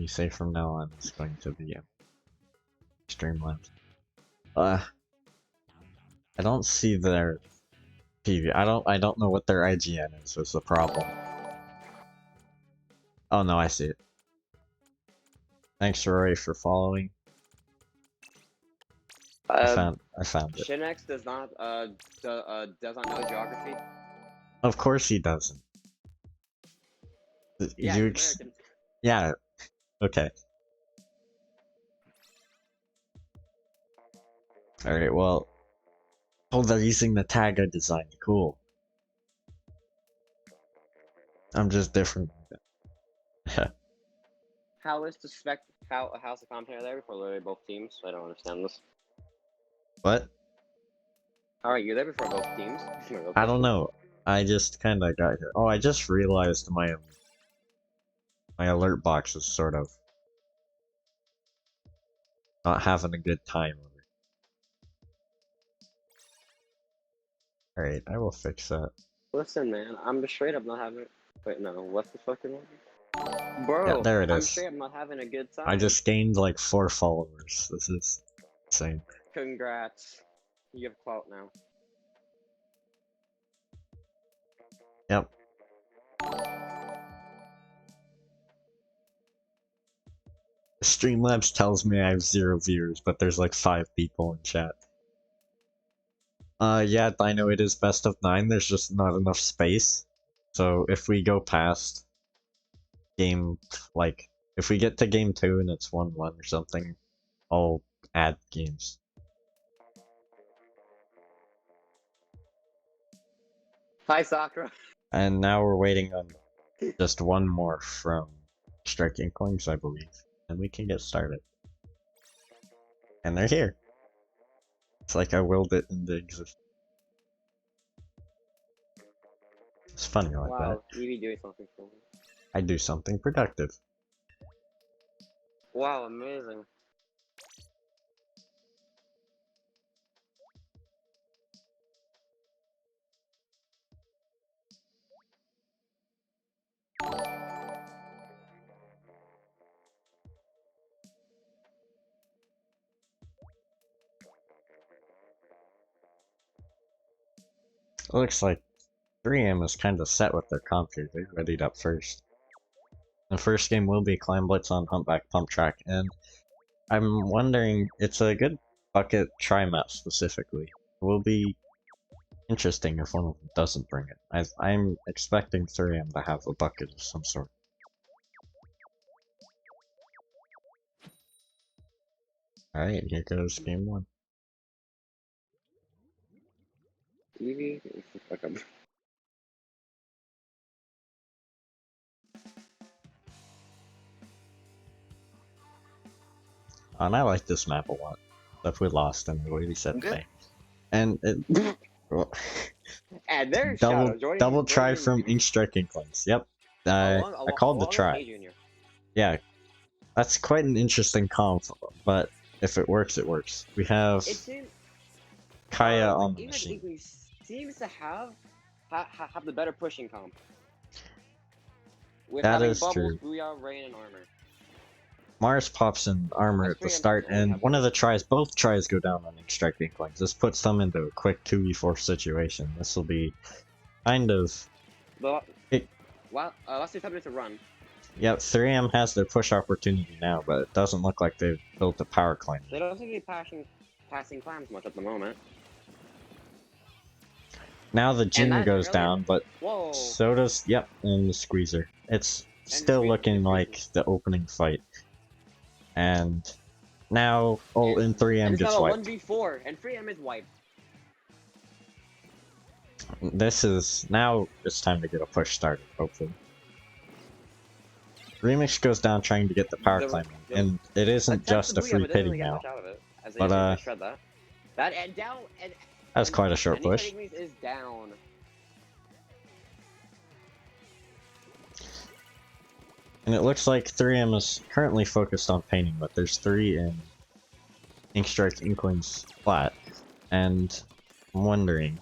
you say from now on is going to be Streamlabs. I don't see their PV. I don't know what their IGN is the problem. Oh no, I see it. Thanks Rory for following. I found it. Shinex does not know geography. Of course he doesn't. Yeah, yeah. Okay. Alright, well. Oh, they're using the tag I designed. Cool. I'm just different. How's the compare there before literally both teams? I don't understand this. What? Alright, you're there before both teams? I don't know. I just kinda got here. Oh, I just realized my alert box is sort of not having a good time with it. Alright, I will fix that. Listen, man, I'm just straight up not having it. Wait, no, what's the fucking one? Bro, yeah, there it is. I'm straight up not having a good time. I just gained like 4 followers. This is insane. Congrats. You have clout now. Yep. Streamlabs tells me I have 0 viewers, but there's like 5 people in chat. Yeah, Dino, it is best of 9, there's just not enough space. So if we go past game, like, if we get to game 2 and it's 1-1 or something, I'll add games. Hi, Sakura. And now we're waiting on just one more from Strike Inklings, I believe. And we can get started. And they're here. It's like I willed it into existence. It's funny like that. Wow, you be doing something for me. I do something productive. Wow, amazing. It looks like 3M is kind of set with their comp here. They readied up first. The first game will be Climb Blitz on Humpback Pump Track, and I'm wondering, it's a good bucket try map specifically. It will be interesting if one of them doesn't bring it. I'm expecting 3M to have a bucket of some sort. Alright, here goes game 1. TV? And I like this map a lot. Except we lost and we said thing. And it And there's double try from Inkstrike Inklings. Yep. I called the try. Yeah. That's quite an interesting comp, but if it works, it works. We have Kaya on the machine. Inklings seems to have the better pushing comp. With that having is bubbles, true. Booyah, Rain, and Armor. Mars pops in armor at the start, and one of the tries, both tries go down on Inkstrike Inklings. This puts them into a quick 2v4 situation. This will be kind of... Last 2 minutes to run. Yep, 3M has their push opportunity now, but it doesn't look like they've built a power climb. They don't seem to be passing climbs much at the moment. Now the Jin goes down, but whoa. So does, yep, and the Squeezer. It's still looking like the opening fight. And now, and 3M gets wiped. It's now a 1v4, and 3M is wiped. This is, now it's time to get a push started, hopefully. Remix goes down trying to get the power climb, and it isn't just a free pity now. But that was quite a short push. Is down. And it looks like 3M is currently focused on painting, but there's 3 in Inkstrike Inklings flat. And I'm wondering,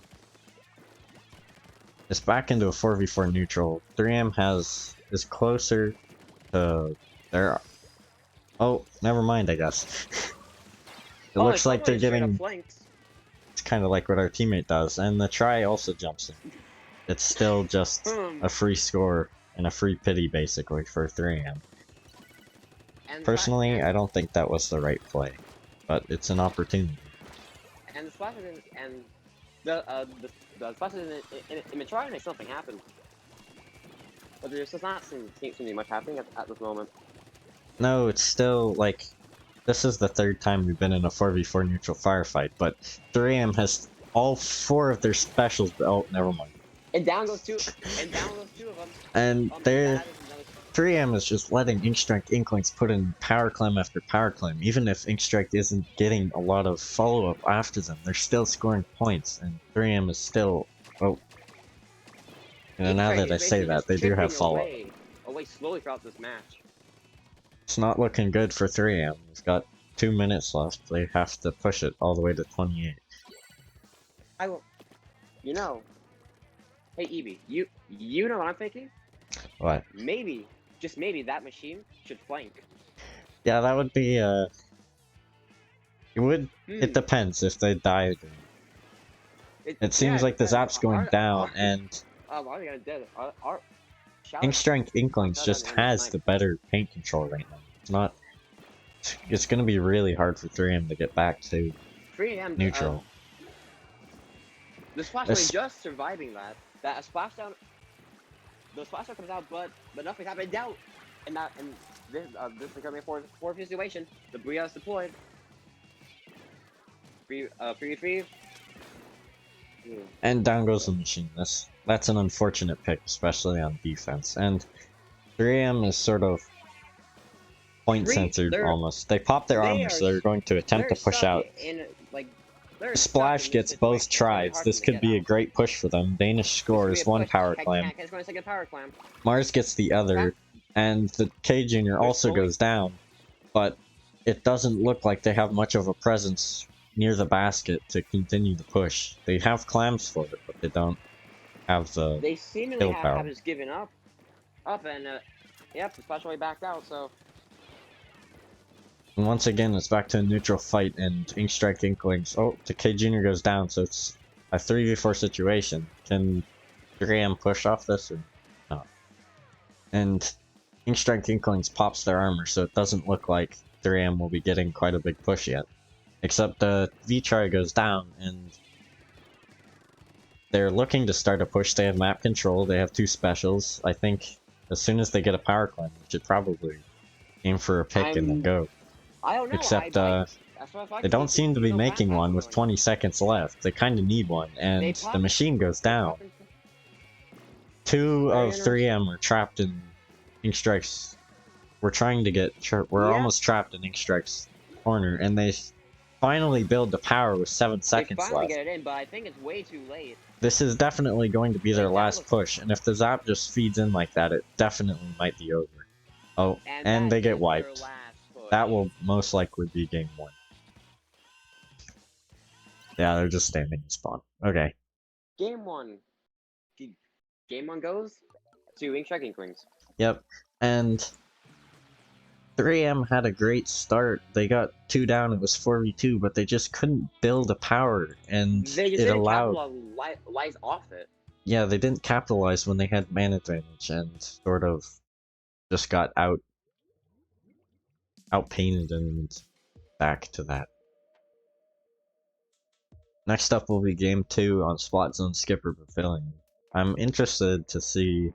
it's back into a 4v4 neutral. 3M is closer to their Oh, never mind, I guess. It Oh, looks it's like they're already straight up getting... flanked. It's kind of like what our teammate does, and the try also jumps in. It's still just Hmm. a free score and a free pity, basically, for 3M. And Personally, I don't think that was the right play, but it's an opportunity. the splash is and the splash is in trying to make something happen, but there's just not seem to be much happening at this moment. No, it's still, like, this is the third time we've been in a 4v4 neutral firefight, but 3M has all 4 of their specials. Oh, never mind. And down goes two, and down goes two of them. And And they're that is another. 3M is just letting Inkstrike Inklings put in power climb after power climb. Even if Inkstrike isn't getting a lot of follow-up after them, they're still scoring points, and 3M is still... Oh. And now Inkstrike that is I say basically that, just they do have chipping follow-up. away slowly throughout this match. It's not looking good for 3M. We've got 2 minutes left. They have to push it all the way to 28. I will. You know. Hey Evie, you know what I'm thinking? What? Maybe, just maybe, that machine should flank. Yeah, that would be, It would... It depends if they died. It seems Yeah, like the because zap's going down, and... are we gonna dead? Inkstrike Inklings shout out just to him has snipe. the better paint control right now. It's not... It's gonna be really hard for 3M to get back to 3M, neutral. the splash down just surviving that. That a splash down, the splash down comes out, but nothing happened down, and this is becoming a 4v situation. The Bria is deployed. 3v3. And down goes the machine. That's an unfortunate pick, especially on defense. And 3M is sort of point censored almost. They pop their armor, so they're going to attempt to push out. Splash gets both tries. This could be a great push for them. Danish scores one power climb. Mars gets the other, and the K Junior also goes down, but it doesn't look like they have much of a presence near the basket to continue the push. They have clams for it, but they don't have the They seemingly kill power. have just given up, and yep, the splash away backed out. So. And once again, it's back to a neutral fight, and Inkstrike Inklings. Oh, the K Junior goes down, so it's a 3v4 situation. Can Graham push off this or not? And Inkstrike Inklings pops their armor, so it doesn't look like 3M will be getting quite a big push yet. Except the V-Try goes down, and they're looking to start a push. They have map control, they have 2 specials. I think as soon as they get a power climb, we should probably aim for a pick and then go. I don't know. Except they don't seem to be making one with 20 seconds left. They kind of need one, and the machine goes down. 2 of 3M are trapped in Inkstrike's. We're trying to get. We're almost trapped in Inkstrike's corner, and they finally build the power with 7 seconds left. They finally get it in, but I think it's way too late. This is definitely going to be their last push, and if the zap just feeds in like that, it definitely might be over. Oh, and they get wiped. That will most likely be game 1. Yeah, they're just standing in spawn. Okay. Game 1. Game 1 goes to Inkstrike Inklings. Yep, and 3M had a great start. They got 2 down, it was 4v2, but they just couldn't build a power, and it allowed... capitalize off it. Yeah, they didn't capitalize when they had man advantage, and sort of just got outpainted and back to that. Next up will be game 2 on Spot Zone Skipper Pavilion. I'm interested to see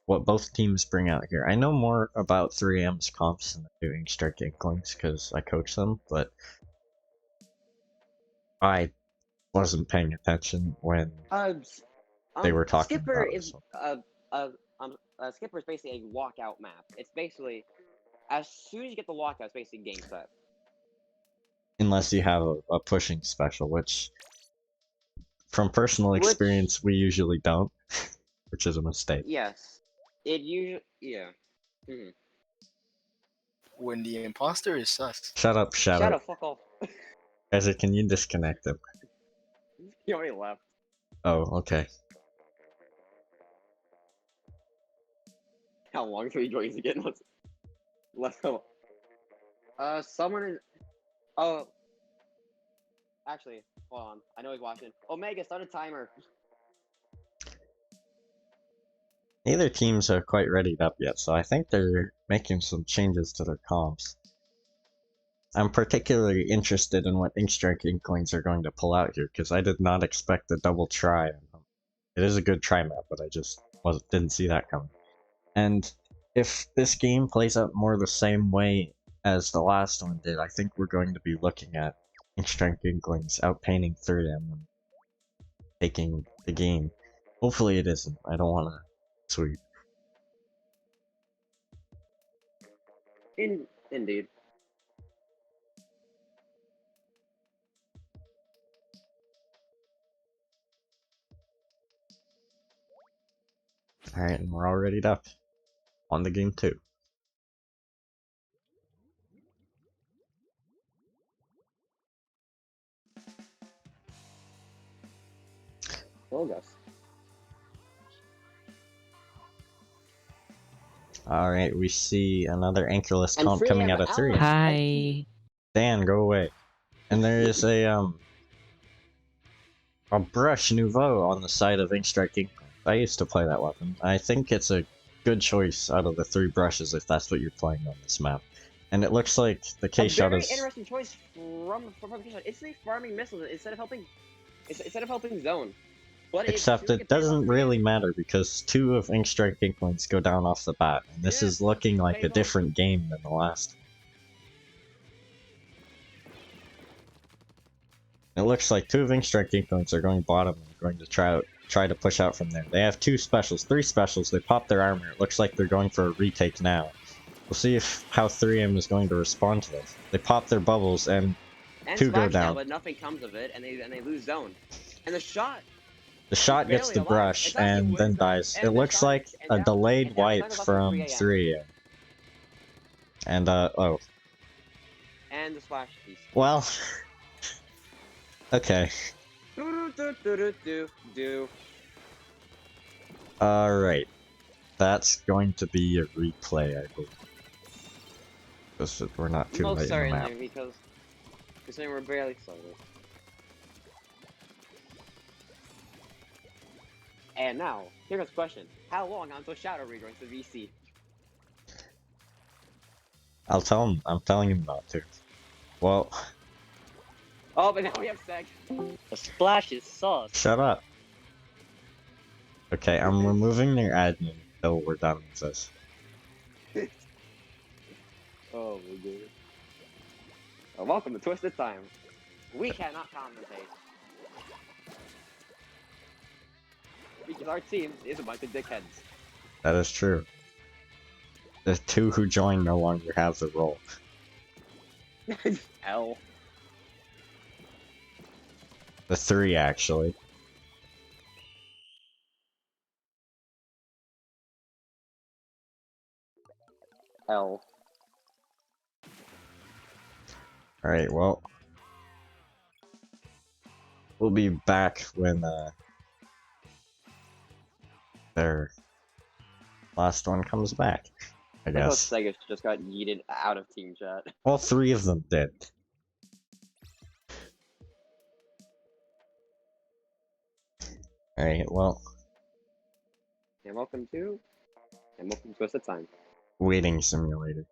what both teams bring out here. I know more about 3M's comps than I do Inkstrike Inklings because I coach them, but I wasn't paying attention when they were talking Skipper about is Skipper is basically a walkout map. It's basically as soon as you get the lockout, it's basically game set. Unless you have a pushing special, which from personal experience we usually don't, which is a mistake. Yes, it usually Mm-hmm. When the imposter is sus. Shut up, Shadow. Shadow, fuck off. Ezra, can you disconnect him? He already left. Oh, okay. How long till he joins again? Let's go. Someone is. Oh, actually, hold on. I know he's watching. Omega, start a timer. Neither teams are quite readied up yet, so I think they're making some changes to their comps. I'm particularly interested in what Inkstrike Inklings are going to pull out here, because I did not expect a double try. It is a good try map, but I just didn't see that coming. And if this game plays out more the same way as the last one did, I think we're going to be looking at Inkstrike Inklings outpainting 3M and taking the game. Hopefully it isn't. I don't want to sweep. Indeed. Alright, and we're all readied up. On the game too. Well, Gus. Alright, we see another anchorless And comp coming 3M out of 3. Alex. Hi. Dan, go away. And there is a brush nouveau on the side of Inkstrike Inklings. I used to play that weapon. I think it's a good choice out of the 3 brushes if that's what you're playing on this map. And it looks like the K-shot very is... interesting choice from K-shot. It's the farming missiles instead of helping zone. But Except it doesn't really matter because 2 of Inkstrike Inklings go down off the bat. And this is looking like a different game than the last. It looks like 2 of Inkstrike Inklings are going bottom and going to try to push out from there. They have 3 specials, they pop their armor. It looks like they're going for a retake now. We'll see how 3M is going to respond to this. They pop their bubbles and 2 go down. But nothing comes of it, and they lose zone. And the shot gets the brush and then dies. It looks like a delayed wipe from 3. And oh. And the splash piece. Well, okay. Alright. That's going to be a replay, I believe. We're not too late in the map. Because we're barely started. And now, here comes the question. How long until Shadow rejoins the VC? I'll tell him. I'm telling him not to. Well... Oh, but now we have Seg. The splash is sauce. Shut up. Okay, I'm removing their admin until we're done with this. Oh my god. Welcome to Twisted Time. We cannot commentate. Because our team is a bunch of dickheads. That is true. The 2 who joined no longer have the role. L. The 3, actually. L. Alright, well... We'll be back when, their last one comes back, I guess. Sega just got yeeted out of team chat. All 3 of them did. Alright, well... And welcome to Twisted Time. Waiting simulator.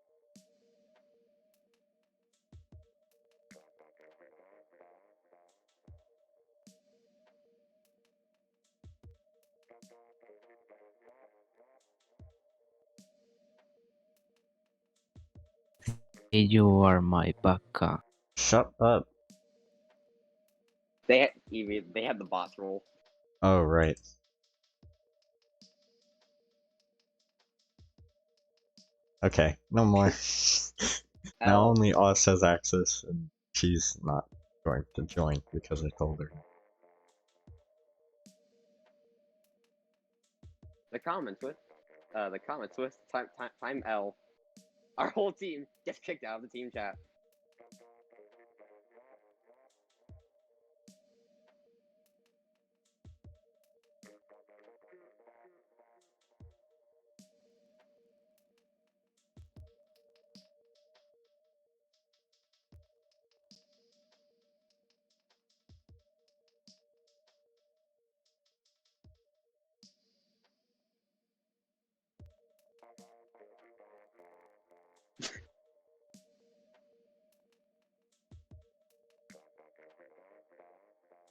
You are my baka. Shut up. They had the boss role. Oh, right. Okay, no more. Now only Oz has access, and she's not going to join because I told her. The comment twist. Time L. Our whole team gets kicked out of the team chat.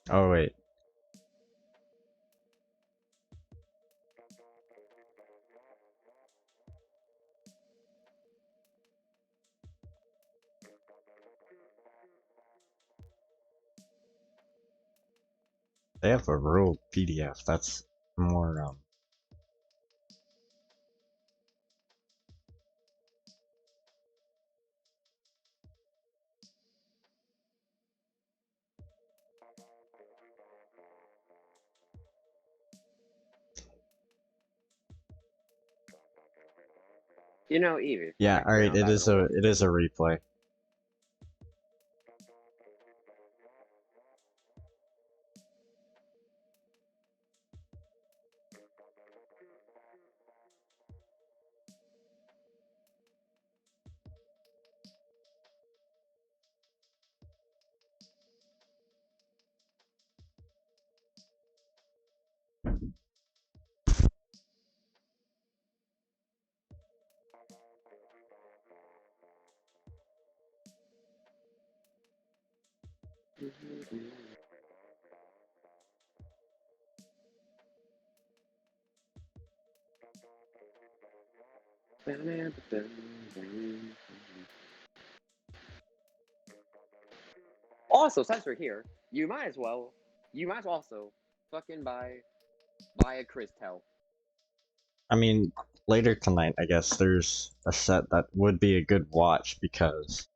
Oh wait. They have a rule PDF. That's more You know, Evie. yeah, alright, it is a replay. Also, since we're here, you might as well also fucking buy a Crystal. I mean, later tonight, I guess, there's a set that would be a good watch because,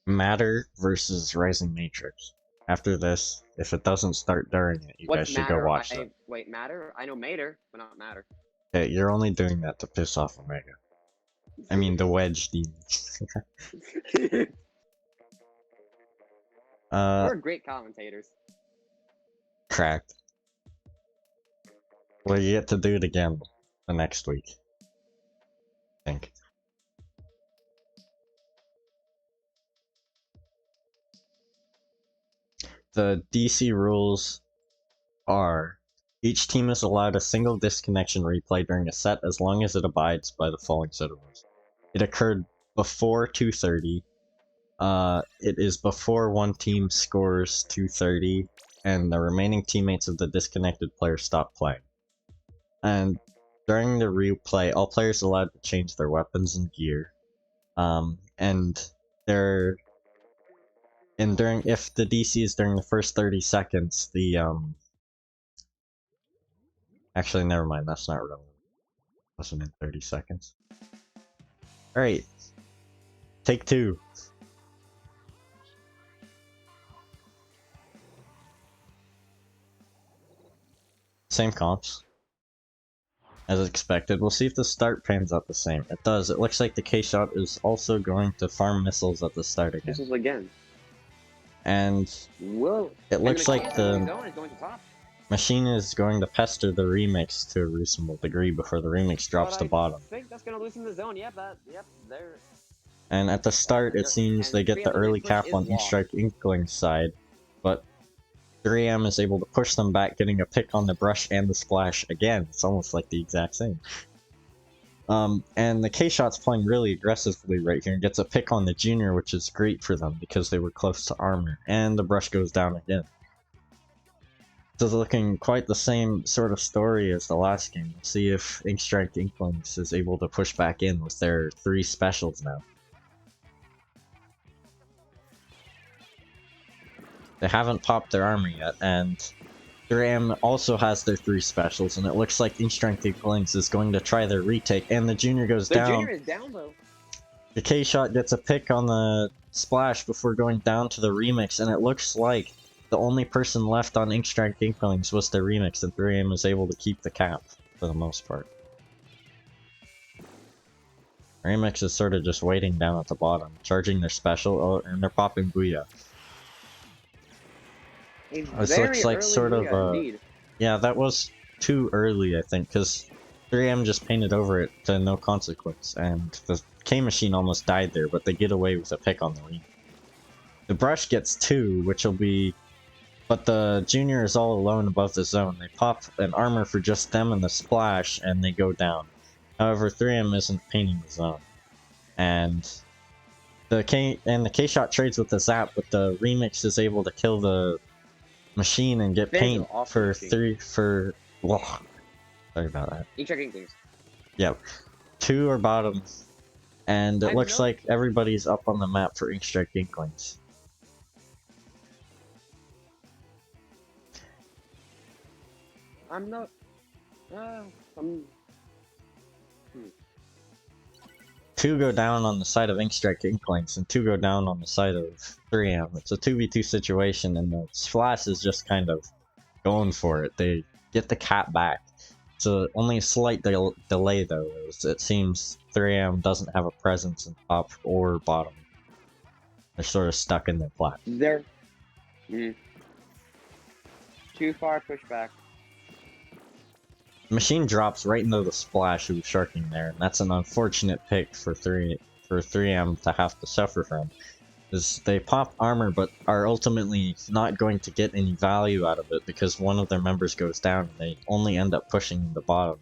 Matter versus Rising Matrix. After this, if it doesn't start during it, you guys What's should go Matter? watch that. Wait, Matter? I know Mater, but not Matter. Okay, you're only doing that to piss off Omega. I mean, the Wedge demons. We're great commentators. Cracked. Well, you get to do it again the next week. I think. The DC rules are: each team is allowed a single disconnection replay during a set as long as it abides by the following set of rules. It occurred before 2:30. It is before one team scores 2:30, and the remaining teammates of the disconnected player stop playing. And during the replay, all players are allowed to change their weapons and gear. If the DC is during the first 30 seconds, actually, never mind, that's not relevant. Wasn't in 30 seconds. Alright. Take two. Same comps. As expected. We'll see if the start pans out the same. It does. It looks like the K-Shot is also going to farm missiles at the start again. Missiles again. And Whoa. it looks like the zone is going to top. machine is going to pester the remix to a reasonable degree before the remix drops to bottom. I think that's going to loosen the zone. Yep, there. And at the start, it seems they get the early cap on Inkstrike Inklings side, but 3M is able to push them back, getting a pick on the brush and the splash again. It's almost like the exact same. And the K-Shot's playing really aggressively right here and gets a pick on the Junior, which is great for them because they were close to armor, and the brush goes down again. This is looking quite the same sort of story as the last game. We'll see if Inkstrike Inklings is able to push back in with their 3 specials now. They haven't popped their armor yet, and 3M also has their 3 specials, and it looks like Inkstrike Inklings is going to try their retake, and the Junior goes down. The Junior is down, though. The K-Shot gets a pick on the splash before going down to the remix, and it looks like the only person left on Inkstrike Inklings was the remix, and 3M was able to keep the cap, for the most part. Remix is sort of just waiting down at the bottom, charging their special, and they're popping Booyah. This looks like sort of yeah, that was too early, I think, because 3M just painted over it to no consequence, and the K-Machine almost died there, but they get away with a pick on the ring. The brush gets 2, which will be... But the Junior is all alone above the zone. They pop an armor for just them and the splash, and they go down. However, 3M isn't painting the zone. And The K-Shot trades with the Zap, but the Remix is able to kill the machine and get Finish paint off the for machine. Whoa, sorry about that. Inkstrike Inklings. Yep. 2 are bottom, and it I've looks no- like everybody's up on the map for Inkstrike Inklings. I'm not. I'm. 2 go down on the side of Inkstrike Inklings, and 2 go down on the side of 3M. It's a 2v2 situation, and the Splash is just kind of going for it. They get the cat back. So only a slight delay though, as it seems 3M doesn't have a presence in top or bottom. They're sort of stuck in their plat. They're. Too far pushback. Machine drops right into the Splash who was sharking there, and that's an unfortunate pick for 3M to have to suffer from. Is they pop armor but are ultimately not going to get any value out of it because one of their members goes down and they only end up pushing the bottom.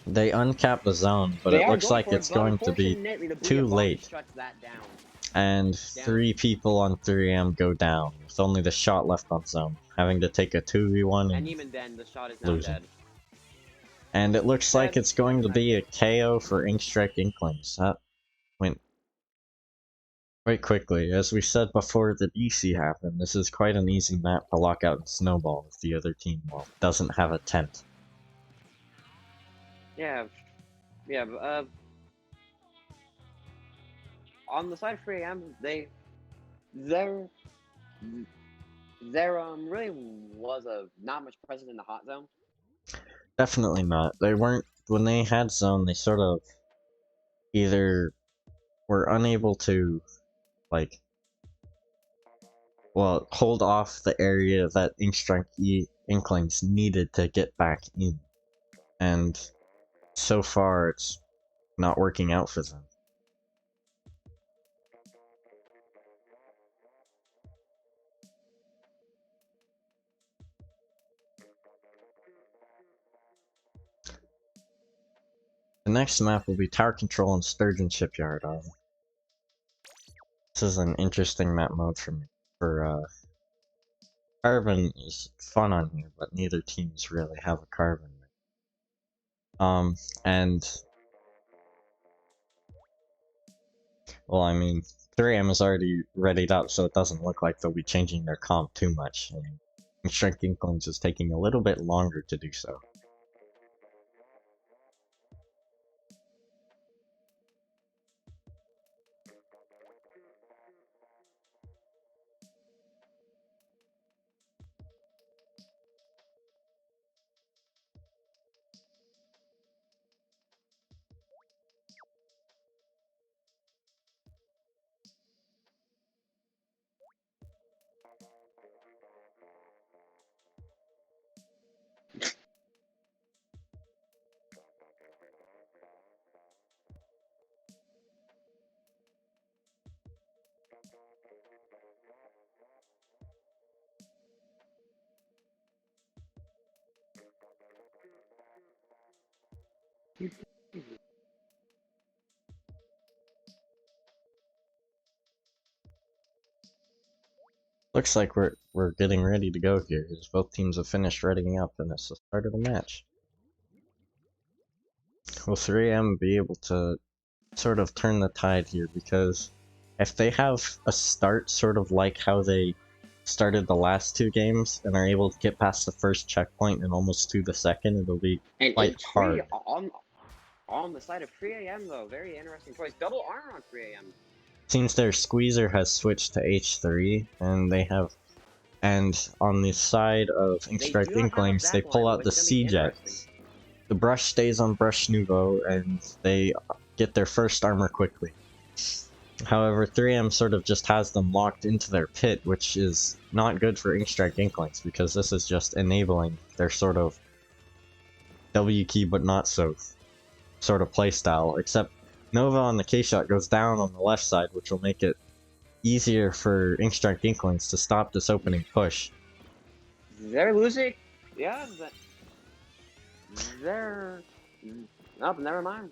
They uncap the zone, but They it are looks going like for it, it's but going to be unfortunately, the too Booyah Bomb late. shuts that down. And 3 people on 3M go down, with only the shot left on zone, having to take a 2v1 And and even then, the shot is now losing. dead. And it looks like Dead. it's going to be a KO for Inkstrike Inklings. That went quite quickly. As we said before the DC happened, this is quite an easy map to lock out and snowball if the other team doesn't have a tent. Yeah. Yeah, on the side of 3AM, there really was not much presence in the hot zone. Definitely not. They weren't, when they had zone, they sort of either were unable to, like, well, hold off the area that Inklings needed to get back in. And so far, it's not working out for them. The next map will be Tower Control and Sturgeon Shipyard. This is an interesting map mode for me. Carbon is fun on here, but neither teams really have a carbon. And well, I mean, 3M is already readied up, so it doesn't look like they'll be changing their comp too much. And Strength Inklings is taking a little bit longer to do so. Looks like we're getting ready to go here, as both teams have finished readying up, and it's the start of the match. Will 3M be able to sort of turn the tide here? Because if they have a start sort of like how they started the last 2 games and are able to get past the first checkpoint and almost to the second, it'll be And quite hard. on the side of 3AM though, very interesting choice. Double armor on 3AM. Seems their squeezer has switched to H3, and they have, and on the side of Inkstrike Inklings, they pull out the C-Jet. The brush stays on Brush Nouveau, and they get their first armor quickly. However, 3M sort of just has them locked into their pit, which is not good for Inkstrike Inklings, because this is just enabling their sort of W key but not so sort of playstyle, except Nova on the K-Shot goes down on the left side, which will make it easier for Inkstrike Inklings to stop this opening push. They're losing. Yeah, they're. Nope, never mind.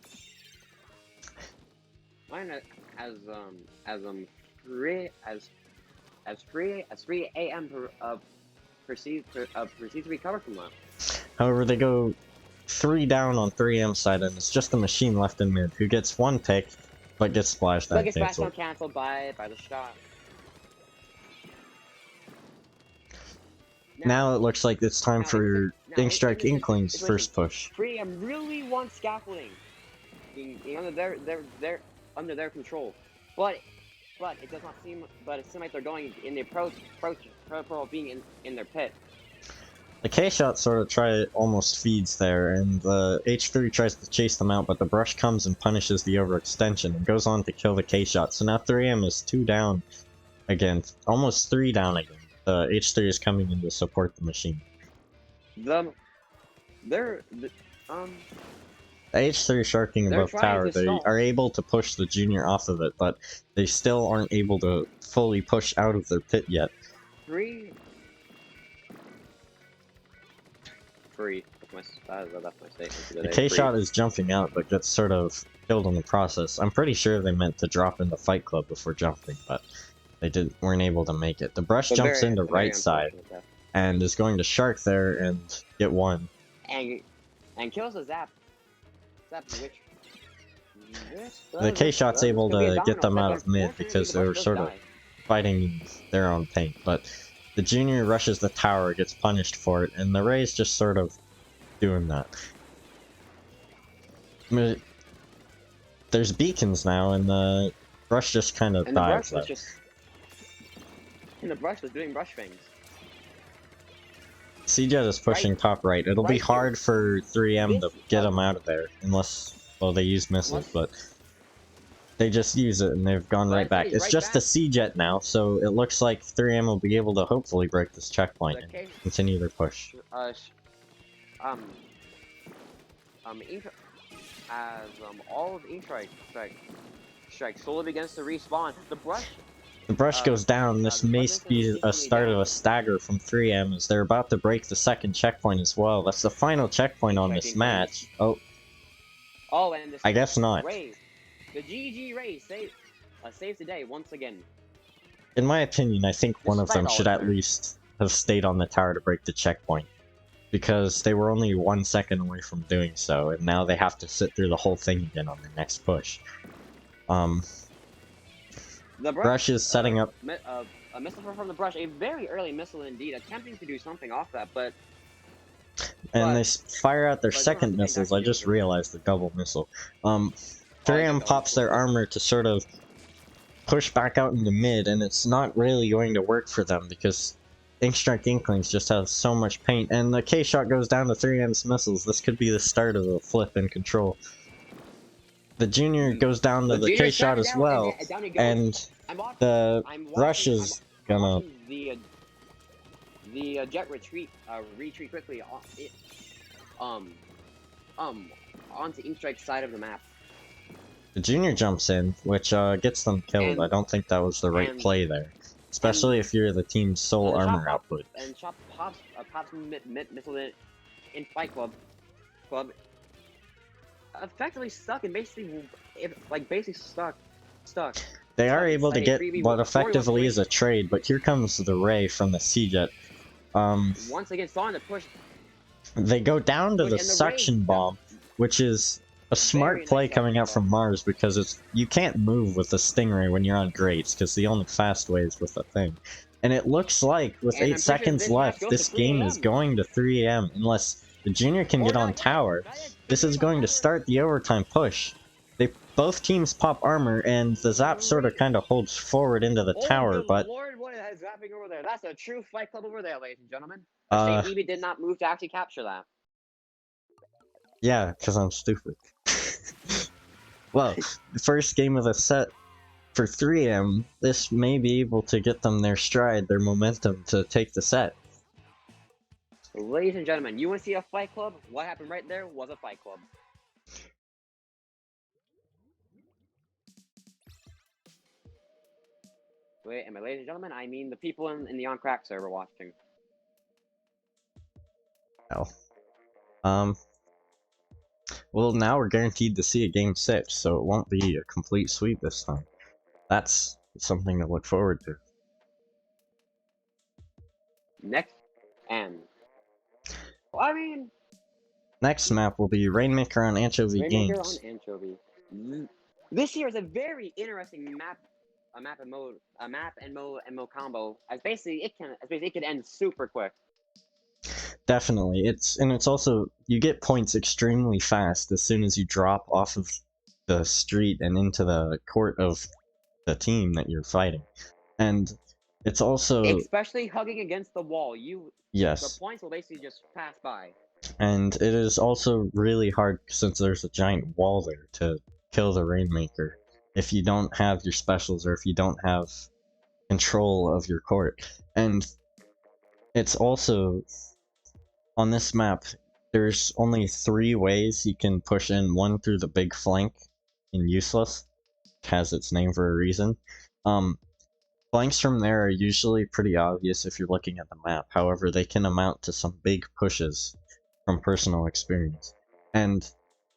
mine as 3 a.m. proceeds to recover from that. However, they go 3 down on 3M side, and it's just the machine left in mid, who gets 1 pick, but gets splashed But and gets fast down canceled. canceled by the shot. Now it looks like it's time now, for Inkstrike in this Inklings' situation, first push. 3M really wants scaffolding under their control, but it does not seem. But it seems like they're going in the approach being in their pit. The K-shot sort of almost feeds there, and the H3 tries to chase them out, but the brush comes and punishes the overextension and goes on to kill the K-shot. So now 3M is 2 down again, almost 3 down again. The H3 is coming in to support the machine. The H3 sharking they're above trying tower, to they stall. are able to push the junior off of it, but they still aren't able to fully push out of their pit yet. Free. That's my statement. The K-shot is jumping out, but gets sort of killed in the process. I'm pretty sure they meant to drop into Fight Club before jumping, but they weren't able to make it. The brush jumps into right side, and is going to shark there and get 1. And kills the Zap. Which The K-shot's able to get them out of mid because they were sort of fighting their own paint, but the junior rushes the tower, gets punished for it, and the Ray's just sort of doing that. There's beacons now, and the brush just kind of dies. And the brush was doing brush things. CJet is pushing top right. It'll be hard for 3M to get them out of there, unless, well, they use missiles, but they just use it and they've gone right back. It's just the CJet now, so it looks like 3M will be able to hopefully break this checkpoint and continue their push. All of Inkstrike slowly begins to respawn. The brush goes down. This may be a start of a stagger from 3M as they're about to break the second checkpoint as well. That's the final checkpoint on this match. Oh, and I guess not. The GG Ray saves the day once again. In my opinion, I think one of them should at least have stayed on the tower to break the checkpoint, because they were only 1 second away from doing so, and now they have to sit through the whole thing again on the next push. The brush is setting up a missile from the brush, a very early missile indeed, attempting to do something off that, but they fire out their second missiles. I just realized the double missile. 3M pops their armor to sort of push back out into mid, and it's not really going to work for them because Inkstrike Inklings just has so much paint, and the K-shot goes down to 3M's missiles. This could be the start of a flip in control. The junior goes down to the K-shot as well, and the rush is gonna... The jet retreat quickly onto Inkstrike's side of the map. The junior jumps in, which gets them killed. I don't think that was the right play there, especially if you're the team's sole armor output. And Chop pops missile in Fight Club, effectively stuck and basically stuck. They are able to get what effectively is a trade, but here comes the Ray from the CJet. Once again, starting to push. They go down to the suction bomb, which is a smart play coming out from Mars, because you can't move with the Stingray when you're on grates, because the only fast way is with the thing. And it looks like, with 8 seconds left, this game is going to 3M, unless the junior can get on tower. This is going to start the overtime push. Both teams pop armor, and the Zap sort of kind of holds forward into the tower, but... Lord, what is zapping over there? That's a true Fight Club over there, ladies and gentlemen. Shame did not move to actually capture that. Yeah, because I'm stupid. Well, the first game of the set for 3M, this may be able to get them their stride, their momentum to take the set. Ladies and gentlemen, you want to see a Fight Club? What happened right there was a Fight Club. Wait, and ladies and gentlemen, I mean the people in the on-crack server watching. Oh. Well, now we're guaranteed to see a game 6, so it won't be a complete sweep this time. That's something to look forward to. Next, and well, I mean, Next map will be Rainmaker on Anchovy Rainmaker Games. on Anchovy. This here is a very interesting map. A map and mode combo. As basically it can end super quick. Definitely, it's also, you get points extremely fast as soon as you drop off of the street and into the court of the team that you're fighting. And it's also, especially hugging against the wall. The yes, points will basically just pass by. and it is also really hard since there's a giant wall there to kill the Rainmaker if you don't have your specials or if you don't have control of your court. And it's also, on this map, there's only 3 ways you can push in. One through the big flank in Useless, which has its name for a reason. Flanks from there are usually pretty obvious if you're looking at the map. However, they can amount to some big pushes from personal experience. And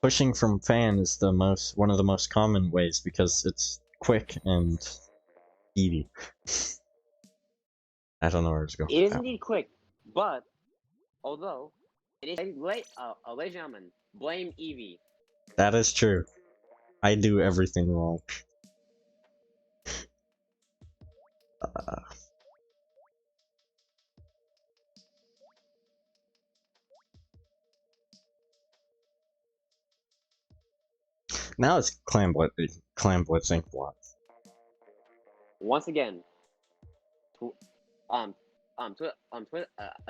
pushing from fan is one of the most common ways because it's quick and easy. I don't know where it's going. It is indeed quick, but although it is ladies and gentlemen, blame Eevee. That is true. I do everything wrong. Now it's Clam Blitz Inkblot. Once again, a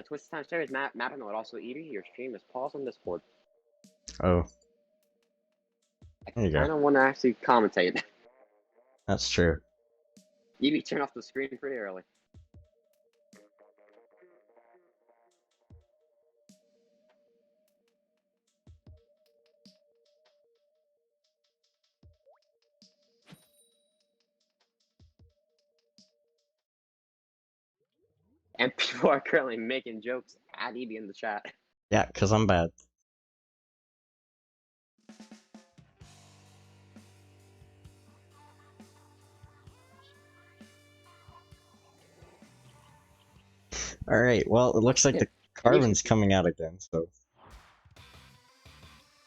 Twist Time Series mapping would also Eevee. Your stream is paused on Discord. Oh. There you I go. don't want to actually commentate. That's true. Eevee turned off the screen pretty early. And people are currently making jokes at Eevee in the chat. Yeah, because I'm bad. Alright, well, it looks like the Carvin's coming out again, so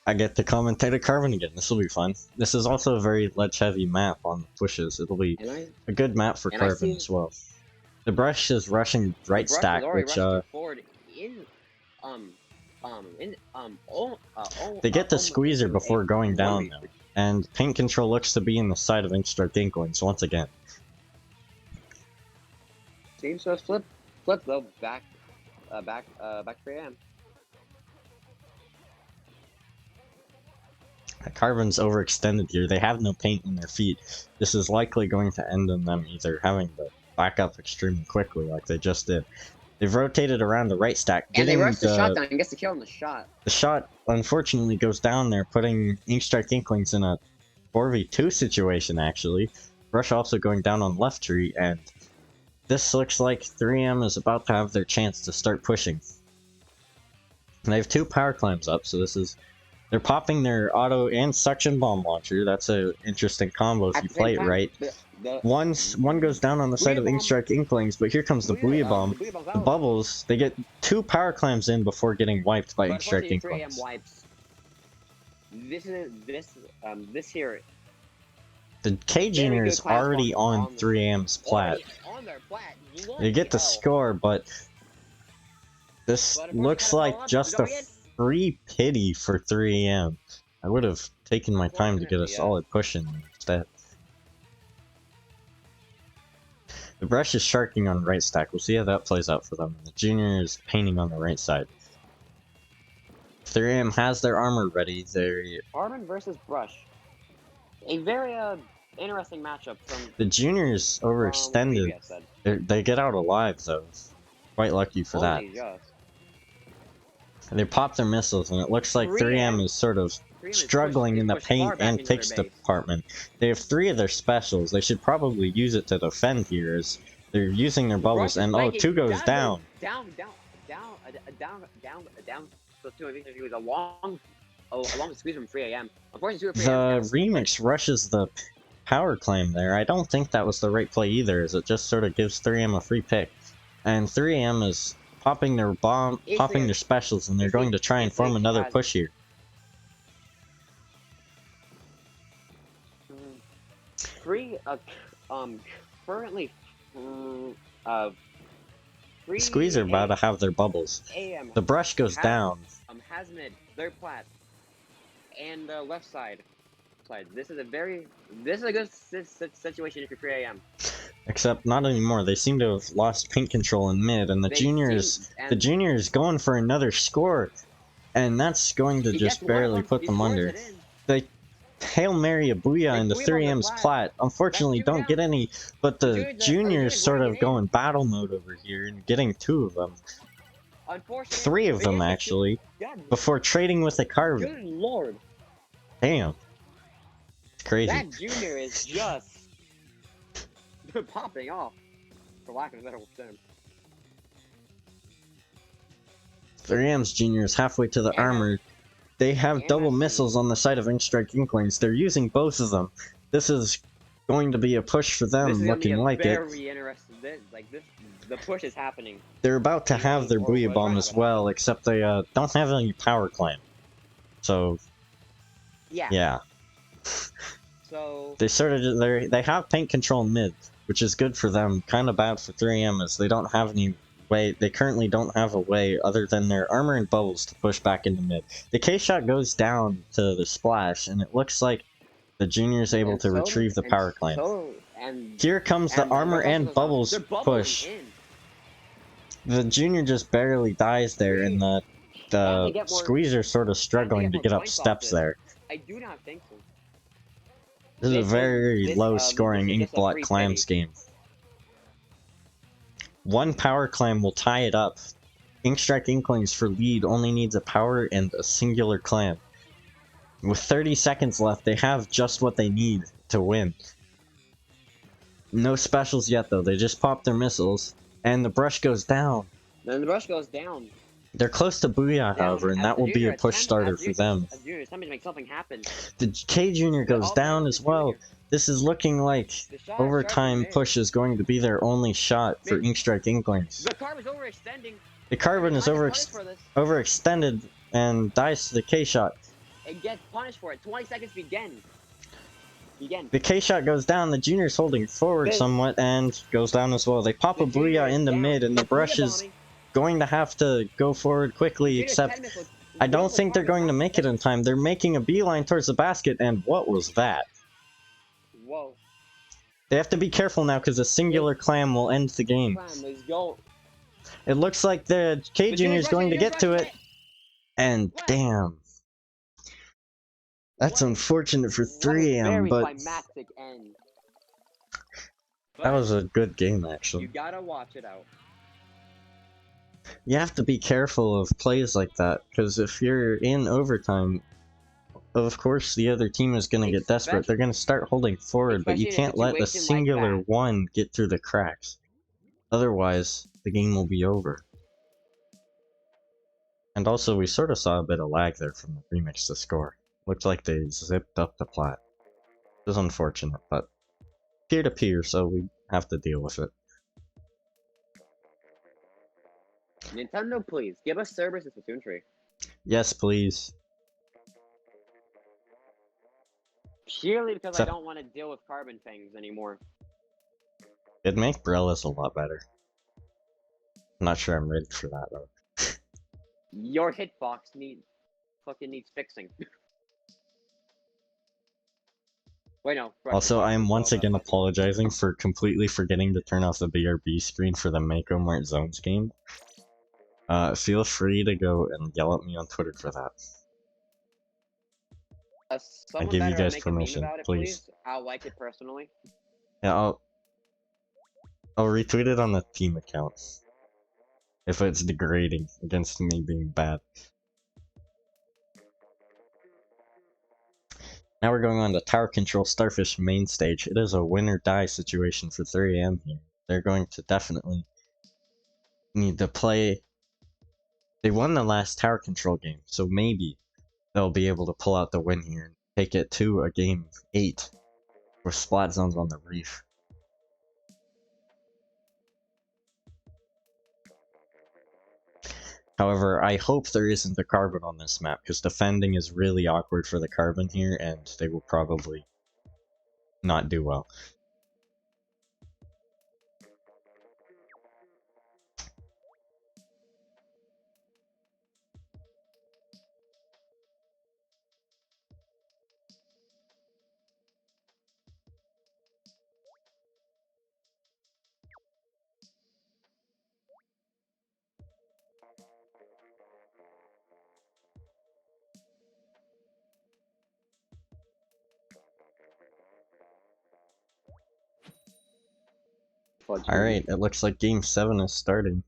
I get to commentate a Carvin again. This will be fun. This is also a very ledge-heavy map on the pushes. It'll be a good map for Carvin as well. The brush is rushing right stack, which they get the squeezer before going down though, and paint control looks to be in the side of Inkstrike Inklings once again. Team so flip though back 3 AM. Carvin's overextended here. They have no paint in their feet. This is likely going to end in them either having to back up extremely quickly like they just did. They've rotated around the right stack. And they rush the shot down and gets the kill on the shot. The shot, unfortunately, goes down there, putting Inkstrike Inklings in a 4v2 situation, actually. Rush also going down on left tree, and this looks like 3M is about to have their chance to start pushing. And they have 2 power climbs up, so this is... They're popping their auto and suction bomb launcher. That's an interesting combo if you play it right. One goes down on the side of Inkstrike Inklings, but here comes the Booyah Bomb. The bubbles, they get 2 power climbs in before getting wiped by Inkstrike Inklings. This here. The K Junior is already on 3M's plat. They get the score, but this looks like just a free pity for 3M. I would have taken my time to get a solid push in instead. The brush is sharking on right stack. We'll see how that plays out for them. The Junior is painting on the right side. 3M has their armor ready. Armin versus Brush. A very interesting matchup from... The Junior's overextended. They get out alive though. Quite lucky for that. They pop their missiles, and it looks like 3M is sort of struggling in the paint and picks department. They have 3 of their specials. They should probably use it to defend here, as they're using their bubbles. And oh, 2 goes down. Down. So 2 of these was a long along with Squeeze from 3 a.m. Unfortunately, 2 The a.m. remix rushes the power claim there. I don't think that was the right play either, as it just sort of gives 3M a free pick. And 3M is popping their bomb, popping their specials, and they're going to try and form another push here. Currently, Squeezer about to have their bubbles. The brush goes down. Has mid, third plat, and left side. This is a good situation if you're 3 a.m. Except not anymore. They seem to have lost paint control in mid, and the juniors going for another score, and that's going to just barely put them under. They Hail Mary a booyah into 3M's plat. Unfortunately, don't get any, but the juniors sort of go in battle mode over here and getting 2 of them. 3 of them actually, before trading with a Carvin. Good lord. Damn. It's crazy. That junior is just popping off, for lack of a better term. 3M's juniors halfway to the armor. They have double missiles on the side of Inkstrike Inklings. They're using both of them. This is going to be a push for them, looking like it. Very interesting. The push is happening. They're about to have their Booyah Bomb as well, except they don't have any power clamp. So, yeah. So they they have paint control mid, which is good for them. Kind of bad for 3M as they don't have any way. They currently don't have a way other than their armor and bubbles to push back into mid. The K-shot goes down to the splash, and it looks like the junior's able to retrieve the power clamp. Here comes the armor and bubbles push. The junior just barely dies there, and the Squeezer sort of struggling to get up steps there. I do not think so. This is a very low-scoring Inkblock Clams game. One power clam will tie it up. Inkstrike Inklings for lead only needs a power and a singular clam. With 30 seconds left, they have just what they need to win. No specials yet though, they just popped their missiles, and the brush goes down. Then the brush goes down. They're close to Booyah, however, and that will be a push starter for them. Somebody make something happen. The K Junior goes down as well. This is looking like overtime push is going to be their only shot for Inkstrike Inklings. The Carbon is overextending. The Carbon is overextended and dies to the K-shot. It gets punished for it. 20 seconds begin. The K-shot goes down, the junior's holding forward somewhat and goes down as well. They pop a Booyah into mid, and the brush is going to have to go forward quickly, except I don't think they're going to make it in time. They're making a beeline towards the basket, and what was that? Whoa. They have to be careful now because a singular clam will end the game. It looks like the K Junior is going to get to it, and damn. That's unfortunate for 3M, but that was a good game, actually. You gotta watch it out. You have to be careful of plays like that, because if you're in overtime, of course the other team is going to get desperate. They're going to start holding forward, but you can't let a singular one get through the cracks. Otherwise, the game will be over. And also, we sort of saw a bit of lag there from the remix to score. Looked like they zipped up the plat. It was unfortunate, but peer-to-peer, so we have to deal with it. Nintendo, please, give us servers in Splatoon 3. Yes, please. Purely because I don't want to deal with carbon things anymore. It'd make Brellas a lot better. I'm not sure I'm ready for that, though. Your hitbox needs fixing. Wait, no. Also, I am once again apologizing for completely forgetting to turn off the BRB screen for the Mako Mart Zones game. Feel free to go and yell at me on Twitter for that. I give you guys permission, please. I'll like it personally. Yeah, I'll retweet it on the team account. If it's degrading against me being bad. Now we're going on to Tower Control Starfish main stage. It is a win or die situation for 3AM here. They're going to definitely need to play. They won the last Tower Control game, so maybe they'll be able to pull out the win here and take it to a game 8 with splat zones on the reef. However, I hope there isn't a carbon on this map, because defending is really awkward for the carbon here, and they will probably not do well. Alright, it looks like game 7 is starting.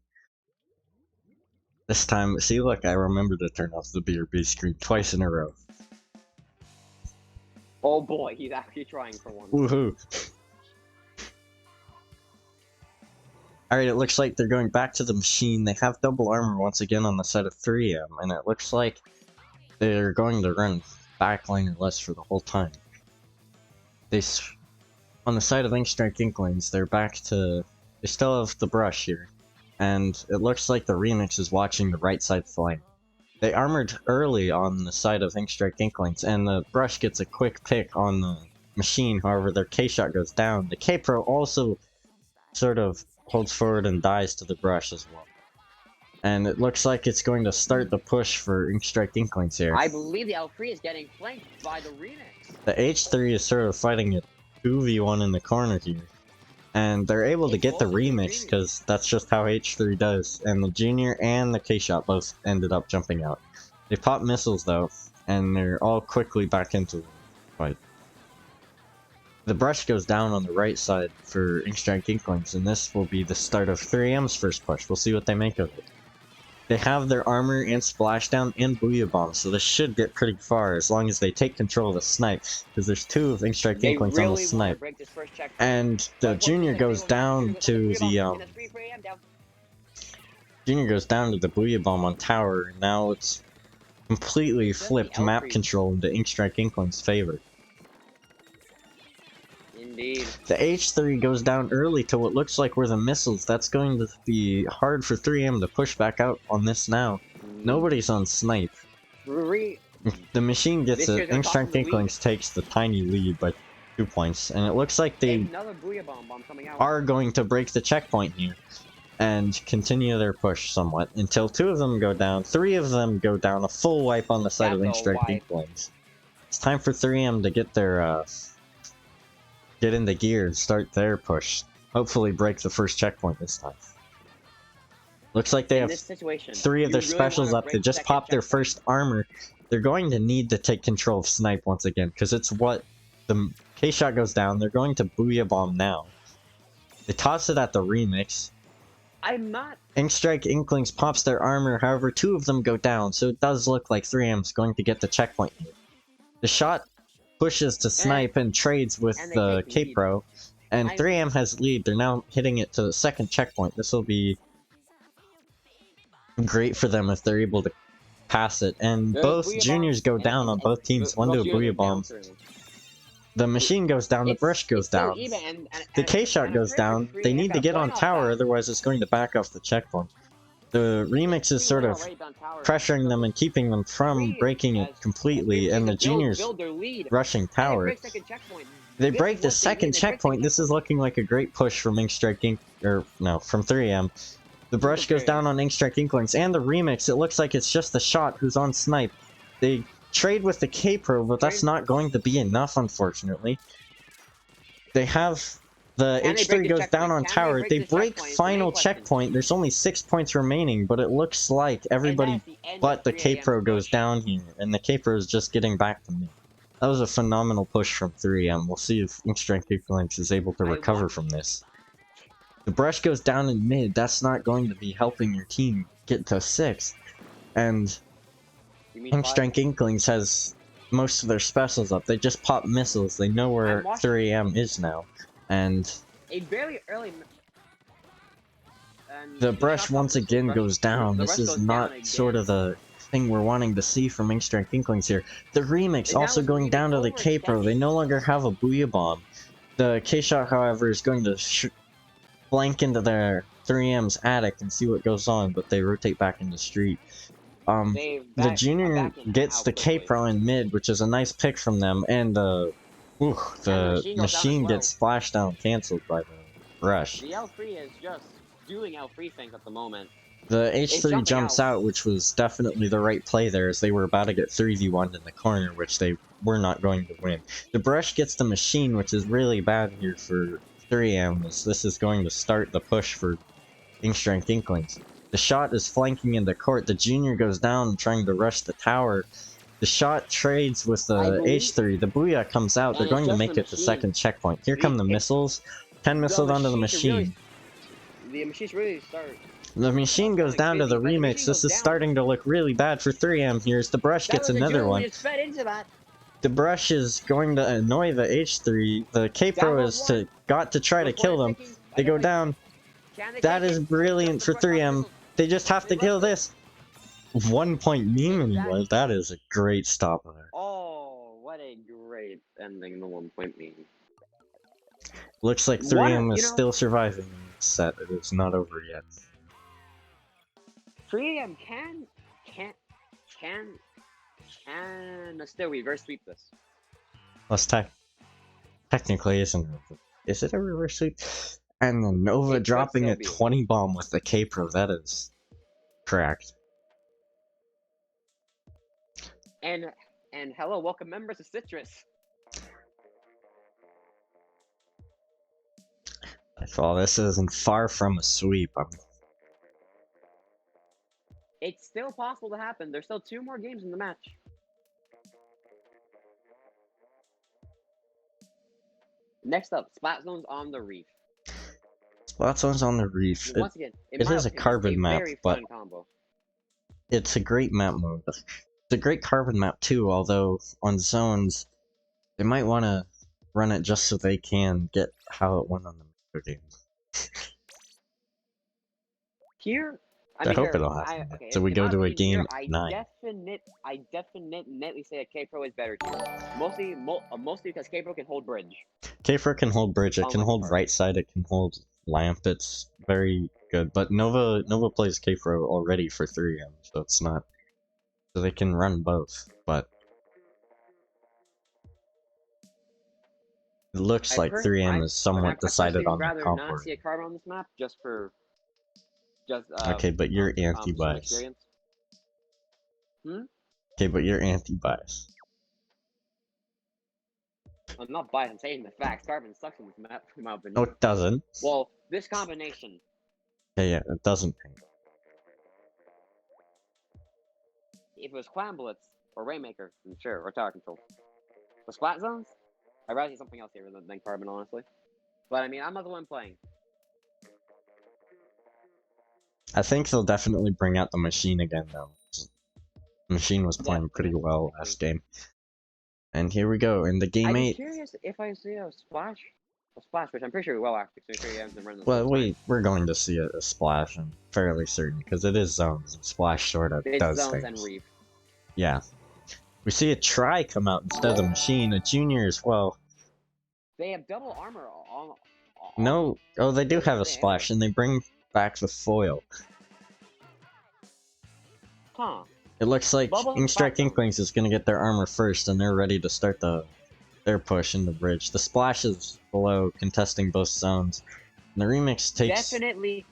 This time, see look, I remember to turn off the BRB screen twice in a row. Oh boy, he's actually trying for one. Woohoo! Alright, it looks like they're going back to the machine. They have double armor once again on the side of 3M, and it looks like they're going to run backline or less for the whole time. On the side of Inkstrike Inklings, they're back to... They still have the brush here, and it looks like the Remix is watching the right side flank. They armored early on the side of Inkstrike Inklings, and the brush gets a quick pick on the machine, however their K-shot goes down. The K-Pro also sort of holds forward and dies to the brush as well. And it looks like it's going to start the push for Inkstrike Inklings here. I believe the L3 is getting flanked by the Remix. The H3 is sort of fighting a 2v1 in the corner here. And they're able to get the Remix because that's just how H3 does. And the Junior and the K-Shot both ended up jumping out. They pop missiles though, and they're all quickly back into the fight. The brush goes down on the right side for Inkstrike Inklings, and this will be the start of 3M's first push. We'll see what they make of it. They have their armor and splashdown and booyah bomb, so this should get pretty far as long as they take control of the snipe, because there's 2 of Inkstrike Inklings on the snipe. And the Junior goes down to the Junior goes down to the booyah bomb on tower, and now it's completely flipped map control into Inkstrike Inklings' favor. Indeed. The H3 goes down early to what looks like were the missiles. That's going to be hard for 3M to push back out on this now. Nobody's on snipe. The machine gets it. Inkstrike Inklings takes the tiny lead by 2 points, and it looks like they are going to break the checkpoint here and continue their push somewhat until 2 of them go down. 3 of them go down, a full wipe on the side of Inkstrike Inklings. It's time for 3M to get their get into gear and start their push. Hopefully break the first checkpoint this time. Looks like they have 3 of their specials up. They just popped their first armor. They're going to need to take control of snipe once again, because it's what the K-shot goes down. They're going to booyah bomb now. They toss it at the Remix. Inkstrike Inklings pops their armor, however 2 of them go down, so it does look like 3M's going to get the checkpoint here. The shot pushes to snipe and trades with the K-Pro, and 3M has lead. They're now hitting it to the second checkpoint. This will be great for them if they're able to pass it. And both Juniors go down on both teams. One to a booyah bomb. The machine goes down, the brush goes down. The K-shot goes down. They need to get on tower, otherwise it's going to back off the checkpoint. The Remix is sort of pressuring them and keeping them from breaking it completely, and the Juniors rushing tower. They break the second checkpoint. This is looking like a great push from Inkstrike from 3M. The brush goes down on Inkstrike Inklings, and the Remix, it looks like it's just the shot who's on snipe. They trade with the K-Pro, but that's not going to be enough, unfortunately. They have... The H3 goes down on tower. They break final checkpoint. There's only 6 points remaining, but it looks like everybody but the K-Pro goes down here, and the K-Pro is just getting back to me. That was a phenomenal push from 3M. We'll see if Inkstrike Inklings is able to recover from this. The brush goes down in mid. That's not going to be helping your team get to 6th. And Inkstrike Inklings has most of their specials up. They just pop missiles. They know where 3M is now. And the brush once again goes down. This is not sort of the thing we're wanting to see from Inkstrike Inklings here. The remix And now also it's going down to the overextended. K-Pro. They no longer have a Booyah Bomb. The K-Shot, however, is going to flank into their 3M's attic and see what goes on, but they rotate back into street. The Junior gets the K-Pro in mid, which is a nice pick from them, and the machine gets splash down canceled by the rush. The L3 is just doing L3 things at the moment. The It's H3 jumping jumps out, which was definitely the right play there, as they were about to get 3v1 in the corner, which they were not going to win. The brush gets the machine, which is really bad here for 3M, as this is going to start the push for Inkstrike Inklings. The shot is flanking in the court. The Junior goes down trying to rush the tower. The shot trades with the H3. The Booyah comes out. They're going to make it the second checkpoint. Here come the missiles. 10 missiles onto the machine. The machines really start. The machine goes down to the remix. This is starting to look really bad for 3M here as the brush gets another one. The brush is going to annoy the H3. The K-Pro is got to try to kill them. They go down. That is brilliant for 3M. They just have to kill this. 1 point meme anyway. That is a great stop there. Oh, what a great ending the 1 point meme. Looks like 3M is still surviving in this set. It is not over yet. 3M can still reverse sweep this. Let's technically isn't it? Is it a reverse sweep? And then Nova dropping a 20 bomb with the K-Pro. That is correct. And hello, welcome members of Citrus. Well, this isn't far from a sweep. It's still possible to happen. There's still 2 more games in the match. Next up, Splat Zones on the Reef. Splat Zones on the Reef. Once again, it is a carbon map, but it's a great map mode. It's a great carbon map too, although on zones, they might want to run it just so they can get how it went on the mako game. Here, I hope it'll happen. So we go to a game 9. I definitely say a K-Pro is better too. Mostly because K-Pro can hold bridge. K-Pro can hold bridge, it can hold right side, it can hold lamp, it's very good. But Nova plays K-Pro already for 3M, so it's not... So they can run both, but... It looks like 3M is somewhat decided on the comp. I'd rather not see a carbon on this map, okay, but you're anti-bias. Okay, but you're anti-bias. I'm not biased, I'm saying the facts. Carbon sucks in this map, in my opinion. No, it doesn't. Well, this combination. Yeah, it doesn't. If it was Clan Blitz, or Rainmaker, then sure, or Tower Control. With Splat Zones, I'd rather see something else here than Carbon, honestly. But I mean, I'm not the one playing. I think they'll definitely bring out the machine again, though. The machine was playing pretty well last game. And here we go, in the game 8. I'm curious if I see a splash, which I'm pretty sure we will actually, so you haven't run this. Well, we're going to see a splash, I'm fairly certain, because it is zones, and splash sort of does zones things. And reef. Yeah. We see a try come out instead of the machine, a junior as well. They have double armor on no, oh, they do have a splash, and they bring back the foil. Huh. It looks like Inkstrike Inklings is going to get their armor first, and they're ready to start their push in the bridge. The splash is below, contesting both zones. And the remix takes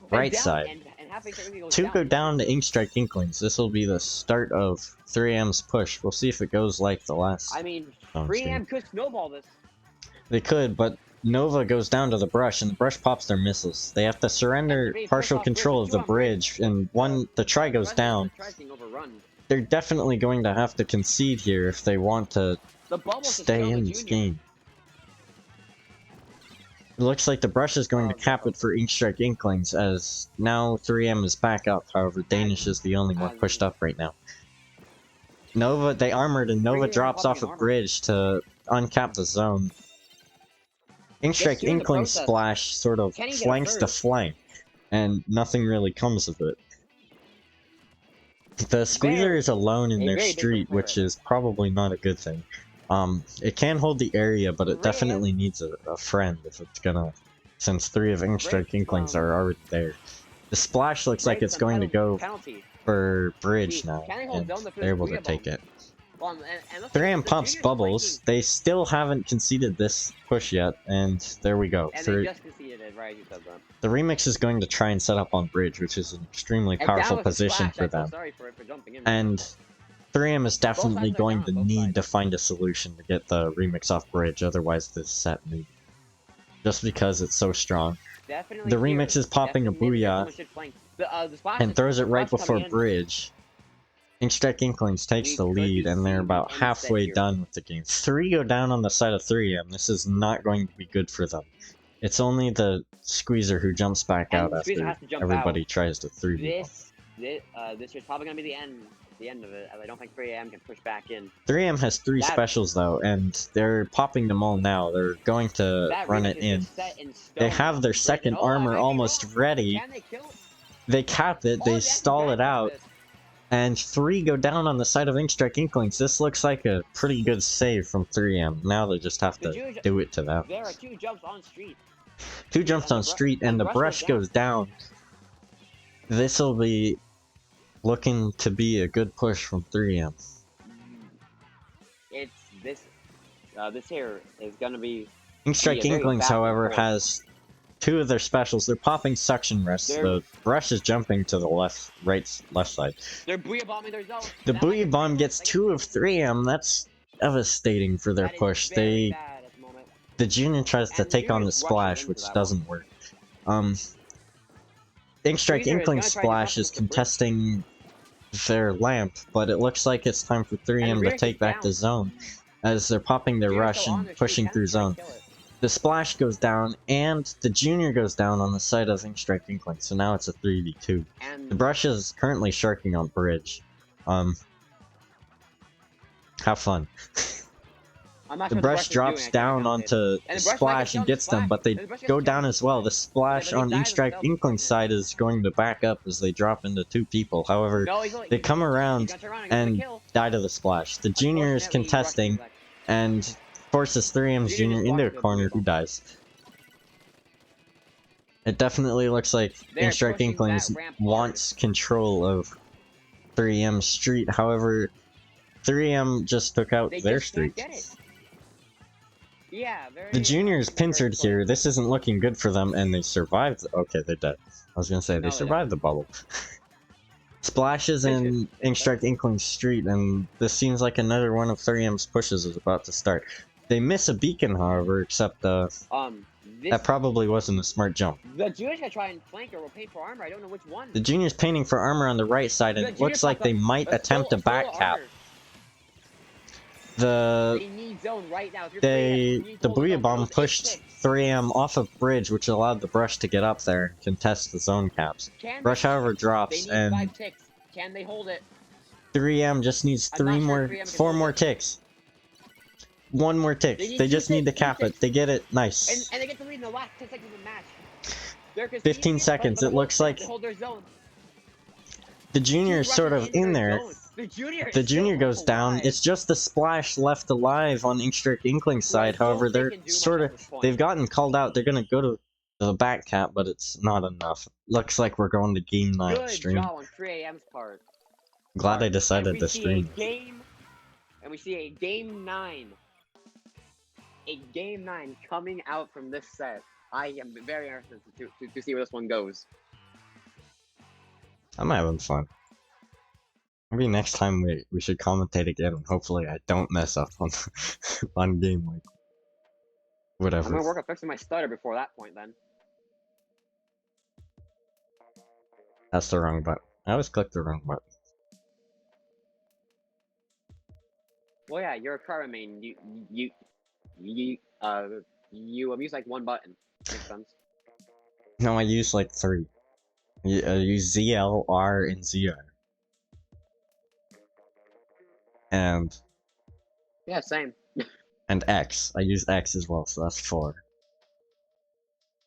right side. And 2 go down to Inkstrike Inklings. This will be the start of 3M's push. We'll see if it goes like the last. I mean, 3M could snowball this. They could, but Nova goes down to the brush, and the brush pops their missiles. They have to surrender partial control of the bridge, and the try goes down. They're definitely going to have to concede here if they want to stay in this game. It looks like the brush is going to cap it for Inkstrike Inklings, as now 3M is back up. However, Danish is the only one pushed up right now. Nova, they armored, and Nova drops off a bridge to uncap the zone. Inkstrike Inklings splash sort of flanks to flank, and nothing really comes of it. The squeezer is alone in a their very big street, player which right now. is probably not a good thing. It can hold the area, but it 3 definitely AM? needs a friend if it's gonna, since 3 of Inkstrike Inklings are already there. The splash looks like Break it's some going to go penalty. for bridge See, now, can they hold and zone the they're first able to Booyah take Bomb? it. And looks 3M like the pumps junior's bubbles. flanking, They still haven't conceded this push yet, and there we go. and they just conceded it, right? You said that. The remix is going to try and set up on bridge, which is an extremely And down powerful with the position splash, for I feel them. sorry for it for jumping in. And 3M is definitely sides are going down, to both need sides. to find a solution to get the remix off bridge, otherwise this set moves. Just because it's so strong. Definitely The here. remix is popping a Definitely maybe booyah someone should flank. The splash and is throws it right rush before coming in. bridge. Inkstrike Inklings takes We the could lead, be and they're seeing about the end halfway set here. done with the game. 3 go down on the side of 3M. This is not going to be good for them. It's only the squeezer who jumps back And out the squeezer after has to jump everybody tries to 3 This is probably gonna be the end of it. As I don't think 3 AM can push back in. 3M has 3 That- specials though, and they're popping them all now. They're going to That run remix it is in. just set in stone. They have their second Oh, I armor might be almost wrong. ready. Can they kill it? They cap it, Oh, they actually stall it back out, this. and 3 go down on the side of Inkstrike Inklings. This looks like a pretty good save from 3M. Now they just have The to Jews- do it to them. There are 2 jumps on street. 2 jumps and on the street, and and the the brush goes down. This'll be looking to be a good push from 3M. It's this. This here is gonna be. Inkstrike Yeah, very Inklings, back and however, forth. has 2 of their specials. They're popping suction rests. They're- The brush is jumping to the left side. They're booyah bombing their zone. The That might booyah be bomb fatal. gets 2 of 3M. That's devastating for their That is push. very bad at the moment. The junior tries to And the take on the junior's rushing splash, into which that doesn't work. Inkstrike Squeezer is Inkling gonna try to splash jump is with the bridge. contesting their lamp, but it looks like it's time for 3M to Remix take is back the down. zone, as they're popping their Junior's rush still on and their street. pushing Can through they try zone. to kill it? The splash goes down, and the junior goes down on the side of Inkstrike Inkling, so now it's a 3v2. And The brush is currently sharking on bridge. Have fun. I'm not The sure brush is doing, drops I can't down count it. onto And the the brush might splash get and gets them, splash. but they And the brush gets go killed. down as well. The splash Yeah, but on he dies Inkstrike himself, Inkling's unfortunately. side is going to back up as they drop into 2 people. However, No, they come he's around gonna turn around and go for the and kill. die to the splash. The junior is Unfortunately, he rushed contesting back. and forces 3M's Junior junior just into a walked to the corner booyah who bomb. dies. It definitely looks like They're Inkstrike pushing Inklings that ramp hard. wants control of 3M's street. However, 3M just took out They their just can't street. get it. Yeah, very. The junior is very pincered close. here. This isn't looking good for them, and they survived. Okay, they're dead. I was gonna say No, they they survived the bubble. Splashes in Inkstrike Inkling's street, and this seems like another one of 3M's pushes is about to start. They miss a beacon, however, except This, that probably wasn't a smart jump. the junior's gonna try and flank or rotate for armor. I don't know which one. The junior's painting for armor on the right side, and The it junior looks like popped they up might attempt a back full cap. armor. The They need zone right now. If you're the booyah bomb pushed 3M off of bridge, which allowed the brush to get up there and contest the zone caps. Brush, however, They drops, need and 5 ticks. Can they hold it? 3M just needs I'm not sure 3M can 4 hold more it. ticks. 1 more tick. They need They 2 just need to ticks, 2 cap it. ticks. They get it. Nice. And they get the lead in the last 10 seconds of the match. They're 15 seconds. but It looks like they hold their zone. the junior is sort of in there. Zone. The junior. The is junior still goes down. alive. It's just the splash left alive on Inkstrike Inkling's side. Don't However, think they they're can do much sort at of this point. they've gotten called out. They're gonna go to the back cap, but it's not enough. Looks like we're going to game 9 Good stream. job on 3 AM's part. Glad I And decided we to see stream. we see a game 9. A game 9 coming out from this set. I am very interested to see where this one goes. I'm having fun. Maybe next time we should commentate again, and hopefully I don't mess up on on game like I'm whatever. gonna work on fixing my stutter before that point then. That's the wrong button. I always click the wrong button. Well, yeah, you're a Kara main. You use like 1 button. Makes sense. No, I use like 3. I use ZL, R, and ZR. And Yeah, same. X. I use X as well, so that's 4.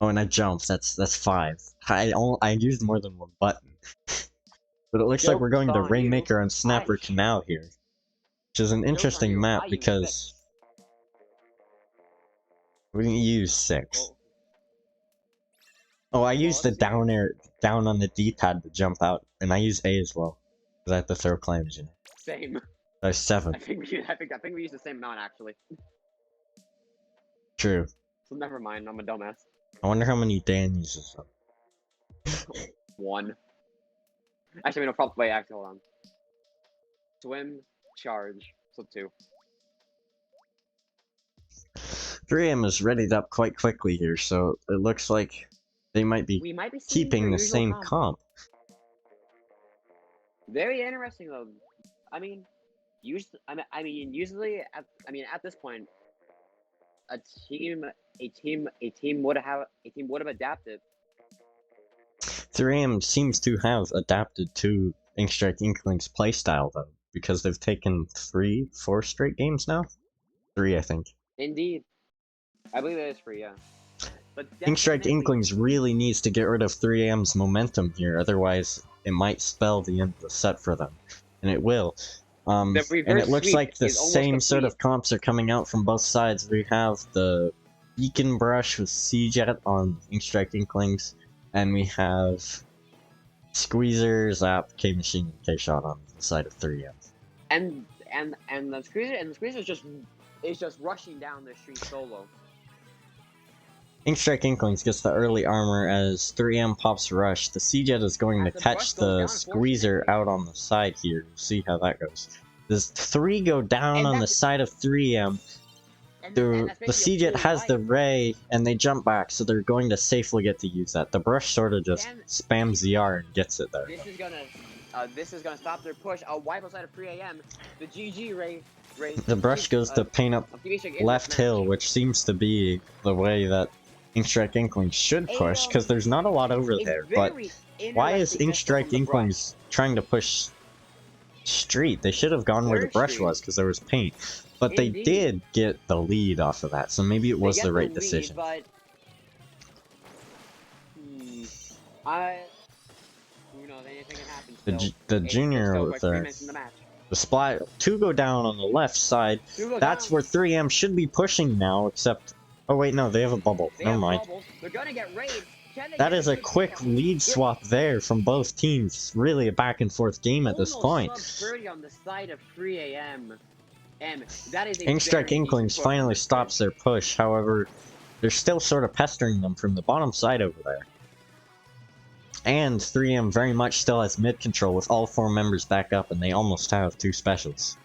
Oh, and I jump. That's 5. I used more than 1 button. But it looks like we're going to Joke's on you. Rainmaker and Snapper Canal here. Which is an Joke's on interesting you. I map use because we can use 6. Well, Oh, I used the let's see. down air down on the D-pad to jump out, and I use A as well. Because I have to throw claims in. same. There's 7. I think we use the same amount actually. True. So never mind. I'm a dumbass. I wonder how many Dan uses them. 1. Actually, no problem. Wait, actually, hold on. Swim, charge. So 2. 3M is readied up quite quickly here, so it looks like they might be We might be seeing keeping their the usual same comp. comp. Very interesting though. I mean, usually, at this point, a team would have adapted. 3M seems to have adapted to Inkstrike Inklings playstyle though, because they've taken 4 straight games now? 3, I think. Indeed, I believe it is free, yeah. But Inkstrike definitely- Inklings really needs to get rid of 3M's momentum here, otherwise it might spell the end of the set for them. And it will. And reverse it looks sweep like the is almost same sort complete. of comps are coming out from both sides. We have the Beacon Brush with C-Jet on Inkstrike Inklings, and we have Squeezer, Zap, K-Machine, and K-Shot on the side of 3M. and the squeezer is just rushing down the street solo. Inkstrike Inklings gets the early armor as 3M pops Rush. The C-Jet is going to As the Brush catch goes the down, Squeezer unfortunately. out on the side here. We'll see how that goes. There's 3 go down And on the that's- side of 3M. And The that's basically a C-Jet fully has the light. Ray, and they jump back, so they're going to safely get to use that. The Brush sort of just And- spams the R and gets it there. This is gonna stop their push. A wipe outside of 3 AM. The GG Ray. The Brush goes to paint up left hill, which seems to be the way that Inkstrike Inklings should push, because there's not a lot over there. But why is Inkstrike Inklings trying to push street? They should have gone where the Where's brush street? was, because there was paint. But they Indeed. did get the lead off of that, so maybe it was the right decision. But who knows? Anything can happen. The junior with the splat, 2 go down on the left side. That's where 3M should be pushing now, except... Oh wait, no, they have a bubble. Never mind. They're gonna get raided. That is a quick lead swap there from both teams. Really a back and forth game at this point. On the side of 3 AM. That is Inkstrike Inklings finally stops their push, however, they're still sort of pestering them from the bottom side over there. And 3M very much still has mid control with all 4 members back up, and they almost have 2 specials.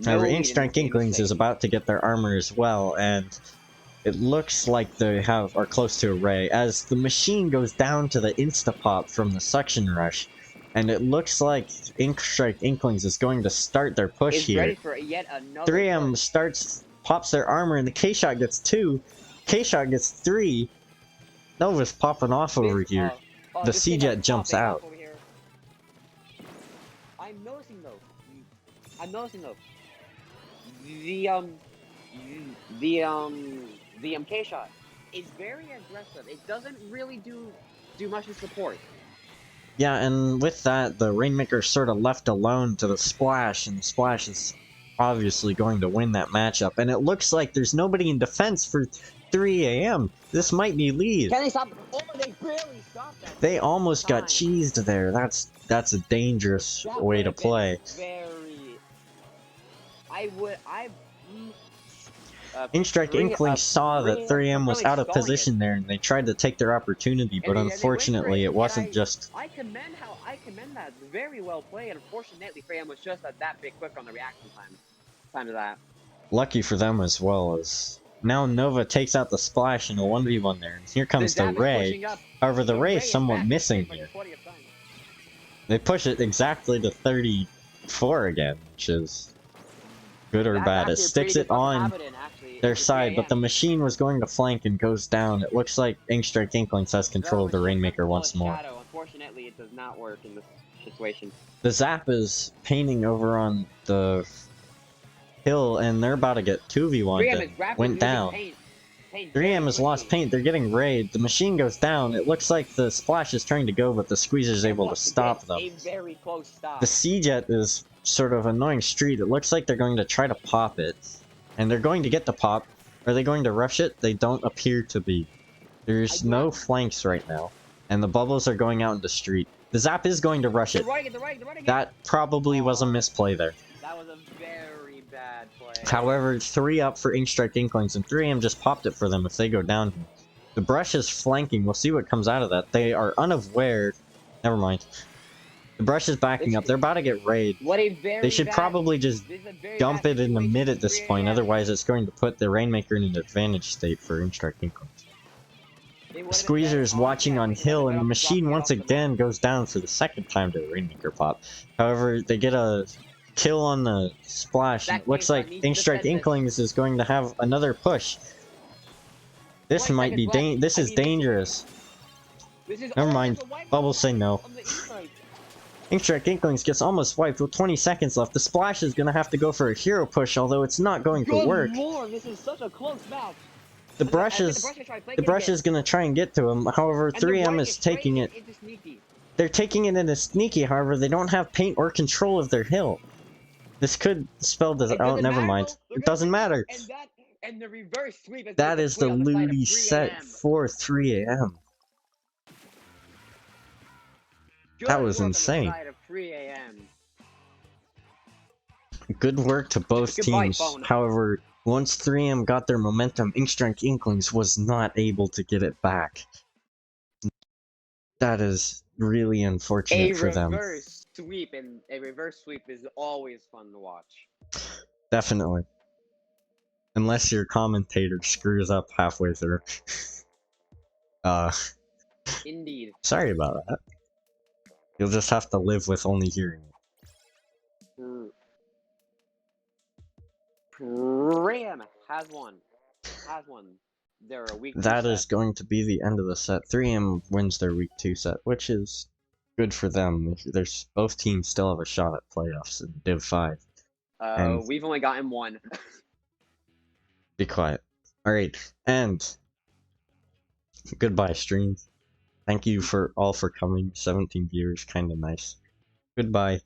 However, Inkstrike Inklings is about to get their armor as well, and it looks like they are close to a Ray, as the machine goes down to the insta-pop from the suction rush, and it looks like Inkstrike Inklings is going to start their push here. Ready for yet another 3M pops their armor, and the K-Shot gets 2, K-Shot gets 3, Nova's popping off over here. The C-Jet jumps out. I'm noticing though. The K-Shot is very aggressive. It doesn't really do much to support. Yeah, and with that, the Rainmaker's sort of left alone to the Splash, and the Splash is obviously going to win that matchup. And it looks like there's nobody in defense for 3 AM. This might be lead. Can they stop? Oh, they barely stopped that. They almost got cheesed there. That's a dangerous way to play. Inkstrike Inklings saw that 3M was out of position there, and they tried to take their opportunity, but unfortunately it wasn't just... I commend that. Very well played. Unfortunately, 3M was just that bit quick on the reaction time to that. Lucky for them as well, as now Nova takes out the Splash in a 1v1 there, and here comes the Ray. However, the Ray is somewhat missing here. They push it exactly to 34 again, which is good or bad. It sticks it on their side, but the machine was going to flank and goes down. It looks like Inkstrike Inklings has control of the Rainmaker once more. Unfortunately, it does not work in this situation. The Zap is painting over on the hill, and they're about to get 2v1. Went down. paint 3M very has lost quickly. paint, they're getting raid, the machine goes down, it looks like the splash is trying to go, but the squeezer is able to Once stop again, them. a very close stop. The C-Jet is sort of annoying street, it looks like they're going to try to pop it. And they're going to get the pop. Are they going to rush it? They don't appear to be. There's no flanks right now. And the bubbles are going out in the street. The Zap is going to rush They're it. running it, they're running it. That probably was a Aw. misplay there. That was a very bad play. However, 3 up for Inkstrike Inklings, and 3M just popped it for them if they go down here. The brush is flanking, we'll see what comes out of that. They are unaware. Never mind. The brush is backing up, they're about to get raid. What a very They should bad, probably just this is a very dump bad it in the situation mid for at this 3 point, a.m. otherwise it's going to put the Rainmaker in an advantage state for Inkstrike Inklings. They would've been Squeezer is dead watching that on quick, hill, right and the off machine drop, once right off the again map. goes down for the second time to a Rainmaker pop. However, they get a kill on the splash, and That it looks came like from need to Inkstrike defend this. Inklings is going to have another push. This 20 might seconds be left. this I is mean, dangerous. This is Never almost mind. a wipe Bubbles say no. of the Inklings. Inkstrike Inklings gets almost wiped with 20 seconds left. The splash is going to have to go for a hero push, although it's not going to Good work. lord, this is such a close match. The I think brush the is brush is trying to flank the it brush again. is going to try and get to him. However, And they're 3M running is straight taking it. into sneaky. They're taking it into sneaky, however, they don't have paint or control of their hill. This could spell It oh, doesn't never matter, mind. though. They're It gonna doesn't win matter. this, and the reverse sweep is That is the on the side of LUTI 3 set a.m. for 3 a.m. Good That was work insane. On the side of 3 a.m. Good work to both Goodbye, teams. phone. However, once 3M got their momentum, Inkstrike Inklings was not able to get it back. That is really unfortunate A for them. reverse sweep and a reverse sweep is always fun to watch. Definitely. Unless your commentator screws up halfway through. Indeed. Sorry about that. You'll just have to live with only hearing it. Ram has won. They're a week. That is going to be the end of the set. 3M wins their week 2 set, which is good for them. There's both teams still have a shot at playoffs in Div 5. And We've only gotten one. be quiet. Alright, and goodbye stream. Thank you for all for coming. 17 viewers, kinda nice. Goodbye.